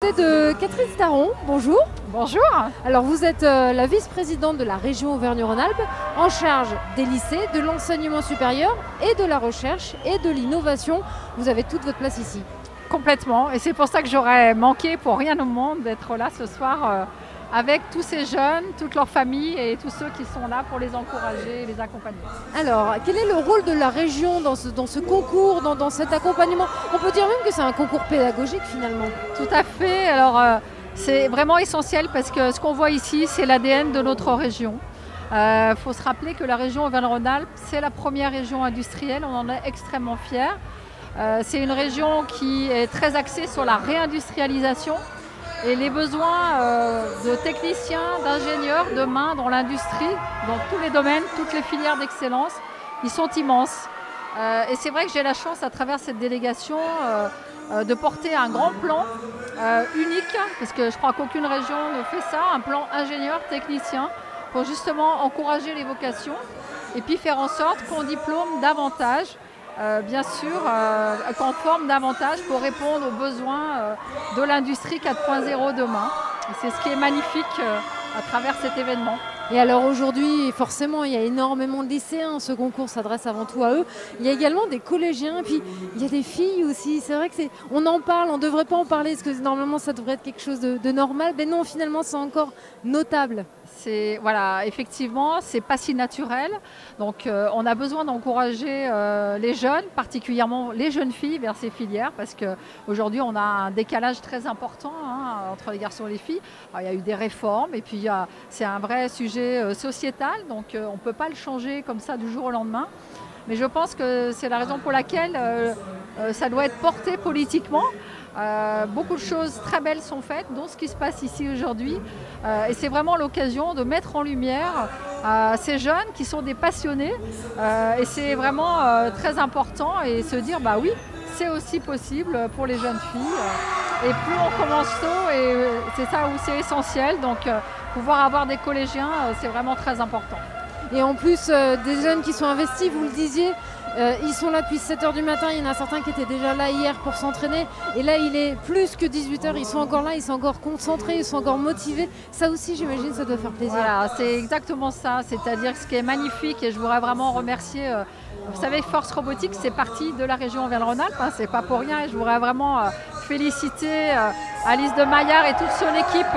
côté de Catherine Staron. Bonjour. Bonjour. Alors vous êtes la vice-présidente de la région Auvergne-Rhône-Alpes en charge des lycées, de l'enseignement supérieur et de la recherche et de l'innovation. Vous avez toute votre place ici. Complètement. Et c'est pour ça que j'aurais manqué pour rien au monde d'être là ce soir avec tous ces jeunes, toutes leurs familles et tous ceux qui sont là pour les encourager et les accompagner. Alors, quel est le rôle de la région dans ce concours, dans cet accompagnement? On peut dire même que c'est un concours pédagogique finalement. Tout à fait. Alors, c'est vraiment essentiel parce que ce qu'on voit ici, c'est l'ADN de notre région. Il faut se rappeler que la région Auvergne-Rhône-Alpes, c'est la première région industrielle, on en est extrêmement fiers. C'est une région qui est très axée sur la réindustrialisation et les besoins de techniciens, d'ingénieurs demain dans l'industrie, dans tous les domaines, toutes les filières d'excellence, ils sont immenses. Et c'est vrai que j'ai la chance à travers cette délégation de porter un grand plan unique, parce que je crois qu'aucune région ne fait ça, un plan ingénieur, technicien, pour justement encourager les vocations et puis faire en sorte qu'on diplôme davantage. Bien sûr, qu'on forme davantage pour répondre aux besoins de l'industrie 4.0 demain. C'est ce qui est magnifique à travers cet événement. Et alors aujourd'hui, forcément, il y a énormément de lycéens. Ce concours s'adresse avant tout à eux. Il y a également des collégiens, puis il y a des filles aussi. C'est vrai que on en parle, on ne devrait pas en parler, parce que normalement, ça devrait être quelque chose de normal. Mais non, finalement, c'est encore notable. Voilà, effectivement, c'est pas si naturel. Donc, on a besoin d'encourager les jeunes, particulièrement les jeunes filles, vers ces filières, parce qu'aujourd'hui, on a un décalage très important entre les garçons et les filles. Alors, il y a eu des réformes, et puis c'est un vrai sujet sociétal, donc on ne peut pas le changer comme ça du jour au lendemain. Mais je pense que c'est la raison pour laquelle ça doit être porté politiquement. Beaucoup de choses très belles sont faites, dont ce qui se passe ici aujourd'hui. Et c'est vraiment l'occasion de mettre en lumière ces jeunes qui sont des passionnés. Et c'est vraiment très important et se dire, bah oui, c'est aussi possible pour les jeunes filles. Et plus on commence tôt, et c'est ça où c'est essentiel. Donc pouvoir avoir des collégiens, c'est vraiment très important. Et en plus, des jeunes qui sont investis, vous le disiez, ils sont là depuis 7 h du matin, il y en a certains qui étaient déjà là hier pour s'entraîner. Et là, il est plus que 18 h, ils sont encore là, ils sont encore concentrés, ils sont encore motivés. Ça aussi, j'imagine, ça doit faire plaisir. Voilà, c'est exactement ça. C'est-à-dire que ce qui est magnifique, et je voudrais vraiment remercier, vous savez, Force Robotique, c'est parti de la région Auvergne-Rhône-Alpes, c'est pas pour rien. Et je voudrais vraiment féliciter Alice de Maillard et toute son équipe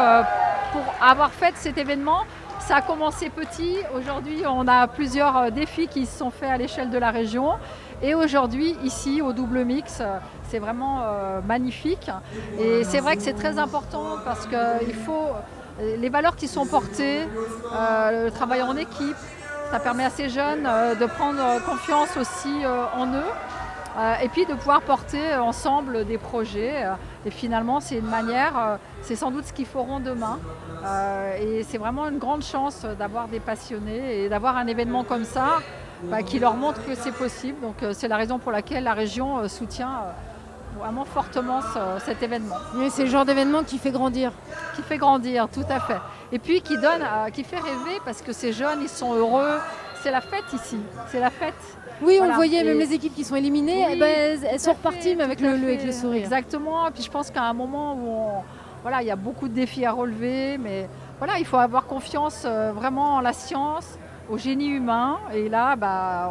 pour avoir fait cet événement. Ça a commencé petit, aujourd'hui on a plusieurs défis qui se sont faits à l'échelle de la région et aujourd'hui ici au Double Mix c'est vraiment magnifique et c'est vrai que c'est très important parce que les valeurs qui sont portées, le travail en équipe, ça permet à ces jeunes de prendre confiance aussi en eux. Et puis de pouvoir porter ensemble des projets. Et finalement, c'est une manière, c'est sans doute ce qu'ils feront demain. Et c'est vraiment une grande chance d'avoir des passionnés et d'avoir un événement comme ça qui leur montre que c'est possible. Donc c'est la raison pour laquelle la région soutient vraiment fortement cet événement. Oui, c'est le genre d'événement qui fait grandir. Qui fait grandir, tout à fait. Et puis qui fait rêver parce que ces jeunes, ils sont heureux. C'est la fête ici, c'est la fête. Oui, voilà. On voyait même les équipes qui sont éliminées, oui, elles sont reparties mais avec le sourire. Exactement, et puis je pense qu'à un moment où il y a beaucoup de défis à relever, mais voilà, il faut avoir confiance vraiment en la science, au génie humain, et là,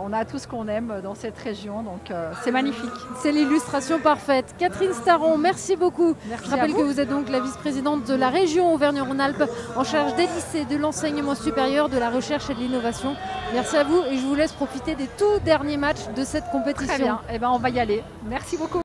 on a tout ce qu'on aime dans cette région, donc c'est magnifique. C'est l'illustration parfaite. Catherine Staron, merci beaucoup. Merci. Je rappelle que vous êtes donc la vice-présidente de la région Auvergne-Rhône-Alpes en charge des lycées, de l'enseignement supérieur, de la recherche et de l'innovation. Merci à vous et je vous laisse profiter des tout derniers matchs de cette compétition. Très bien, on va y aller. Merci beaucoup.